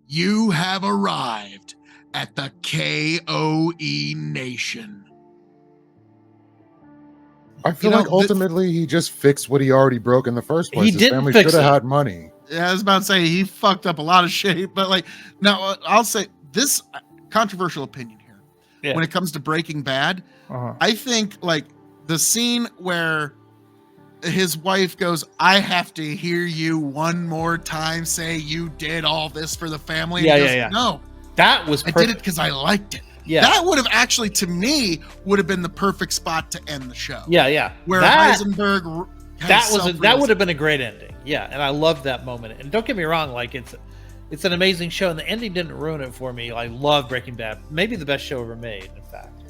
You have arrived at the K.O.E. Nation. I feel like ultimately he just fixed what he already broke in the first place. His family should have had money. Yeah, I was about to say he fucked up a lot of shit, but like, now I'll say this controversial opinion here. Yeah. When it comes to Breaking Bad, I think like the scene where his wife goes, "I have to hear you one more time say you did all this for the family." Yeah. No, that was perfect. I did it because I liked it. Yeah, that would have actually, to me, would have been the perfect spot to end the show. Yeah. Where Heisenberg, that would have been a great ending. Yeah, and I loved that moment. And don't get me wrong, like it's an amazing show, and the ending didn't ruin it for me. I love Breaking Bad, maybe the best show ever made, in fact.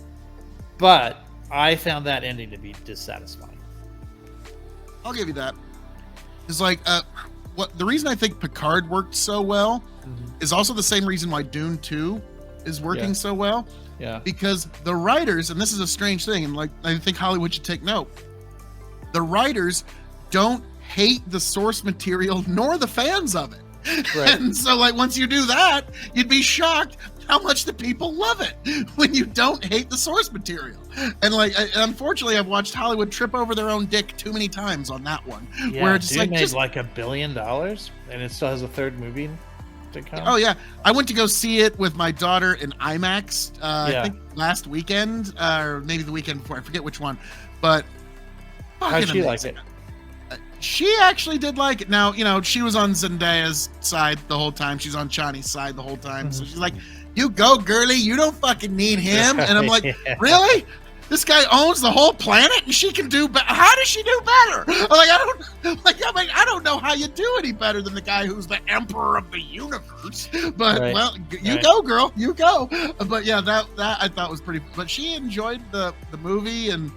But I found that ending to be dissatisfying. I'll give you that. It's like the reason I think Picard worked so well is also the same reason why Dune 2 is working so well. Yeah. Because the writers, and this is a strange thing, and like I think Hollywood should take note, the writers don't hate the source material nor the fans of it. Right. And so like once you do that, you'd be shocked how much the people love it when you don't hate the source material. And like unfortunately I've watched Hollywood trip over their own dick too many times on that one. Yeah, where it's like $1 billion and it still has a third movie to come. Oh yeah, I went to go see it with my daughter in IMAX I think last weekend or maybe the weekend before, I forget which one, but how'd she like it? She actually did like it. Now, you know, she was on Zendaya's side the whole time. She's on Chani's side the whole time. So she's like, "You go, girly. You don't fucking need him." And I'm like, "Really? This guy owns the whole planet, and she can do better. How does she do better?" I don't know how you do any better than the guy who's the emperor of the universe. But well, you go, girl. You go. But yeah, that I thought was pretty. But she enjoyed the movie, and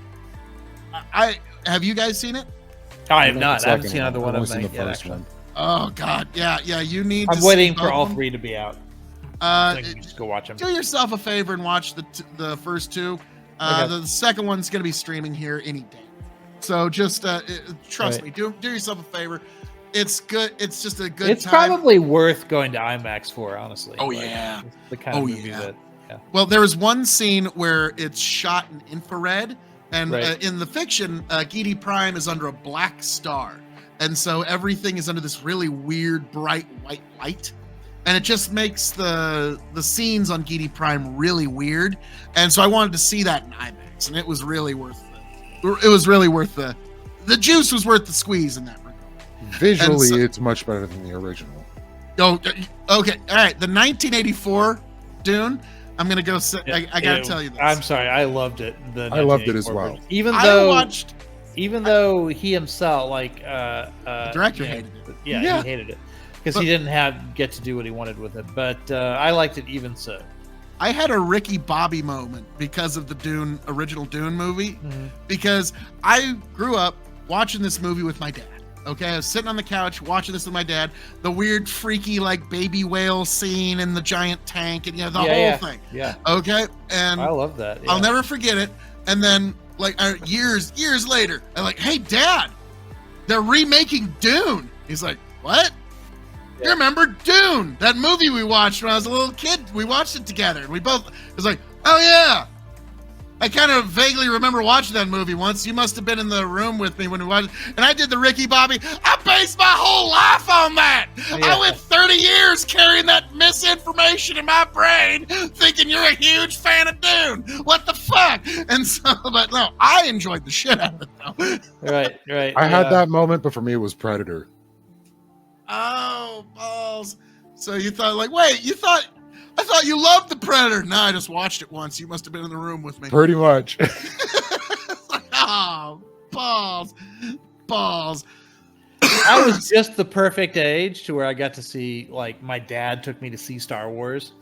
have you guys seen it? I have not. I haven't seen either one of them yet, actually. Oh God, yeah. You need. I'm waiting for all three to be out. So just go watch them. Do yourself a favor and watch the first two. The second one's going to be streaming here any day. So just trust me. Do yourself a favor. It's good. It's just a good. It's time. Probably worth going to IMAX for, honestly. Oh yeah. It's the kind of movie that. Yeah. Well, there was one scene where it's shot in infrared. And in the fiction, Gidi Prime is under a black star. And so everything is under this really weird, bright white light. And it just makes the scenes on Gidi Prime really weird. And so I wanted to see that in IMAX. And it was really worth it. It was really worth the juice was worth the squeeze in that regard. Visually, it's much better than the original. Oh, okay. All right. The 1984 Dune. I'm going to go sit. I got to tell you this. I'm sorry. I loved it. I loved it as well. Even though he himself, the director hated it. Yeah, he hated it because he didn't get to do what he wanted with it. But I liked it even so. I had a Ricky Bobby moment because of the original Dune movie, because I grew up watching this movie with my dad. Okay, I was sitting on the couch watching this with my dad. The weird, freaky, like baby whale scene in the giant tank, and the whole thing. Yeah. Okay, and I love that. Yeah. I'll never forget it. And then, years later, I'm like, "Hey, Dad, they're remaking Dune." He's like, "What? Yeah. You remember Dune? That movie we watched when I was a little kid? We watched it together. And we both." It was like, "Oh yeah." I kind of vaguely remember watching that movie once. You must have been in the room with me when we watched it. And I did the Ricky Bobby. I based my whole life on that. Yeah. I went 30 years carrying that misinformation in my brain, thinking you're a huge fan of Dune. What the fuck? And so, but no, I enjoyed the shit out of it, though. Right. I had that moment, but for me, it was Predator. Oh, balls. So you thought, I thought you loved the Predator. No, I just watched it once. You must have been in the room with me. Pretty much. Oh, balls. I was just the perfect age to where I got to see, my dad took me to see Star Wars,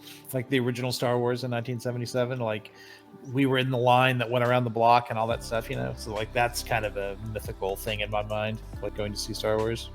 the original Star Wars in 1977. We were in the line that went around the block and all that stuff, So, that's kind of a mythical thing in my mind, going to see Star Wars.